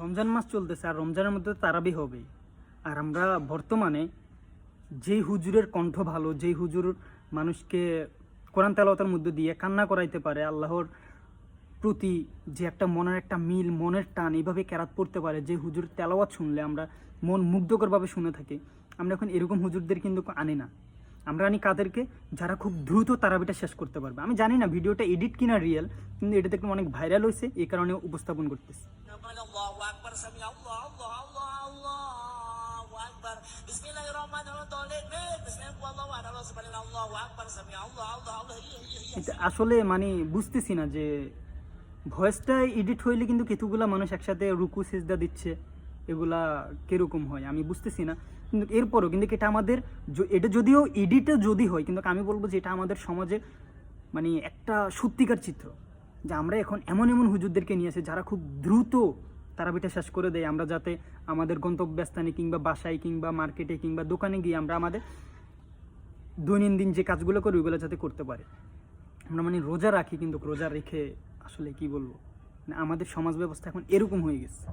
রমজান মাস চলতেছে আর রমজানের মধ্যে তারাবি হবে। আর আমরা বর্তমানে যেই হুজুরের কণ্ঠ ভালো, যেই হুজুর মানুষকে কোরআন তেলাওয়াতের মধ্যে দিয়ে কান্না করাইতে পারে, আল্লাহর প্রতি যে একটা মনের একটা মিল, মনের টান এইভাবে কেরাত পড়তে পারে, যে হুজুর তেলাওয়াত শুনলে আমরা মন মুগ্ধকরভাবে শুনে থাকি, আমরা এখন এরকম হুজুরদের কিন্তু আনি না। আমরা আনি কাদেরকে? যারা খুব দ্রুত তারাবিটা শেষ করতে পারবে। আমি জানি না ভিডিওটা এডিট কিনা রিয়েল, কিন্তু এটা দেখলাম অনেক ভাইরাল হয়েছে, এই কারণে উপস্থাপন করতেছি। এটা আসলে মানে বুঝতেছি না যে ভয়েসটা এডিট হইলে কিন্তু কিছুগুলা মানুষ একসাথে রুকু সিজদা দিচ্ছে, এগুলা কিরকম হয় আমি বুঝতেছি না। কিন্তু এরপরও কিন্তু এটা আমাদের এটা যদিও এডিটে যদি হয়, কিন্তু আমি বলবো যে এটা আমাদের সমাজে মানে একটা সত্যিকার চিত্র, যে আমরা এখন এমন এমন হুজুরদেরকে নিয়ে আসি যারা খুব দ্রুত তারাবিটা শেষ করে দেয়, আমরা যাতে আমাদের গন্তব্যস্থানে কিংবা বাসায় কিংবা মার্কেটে কিংবা দোকানে গিয়ে আমরা আমাদের দৈনন্দিন যে কাজগুলো করি ওইগুলো যাতে করতে পারি। আমরা মানে রোজা রাখি, কিন্তু রোজা রেখে আসলে কি বলবো, মানে আমাদের সমাজ ব্যবস্থা এখন এরকম হয়ে গেছে।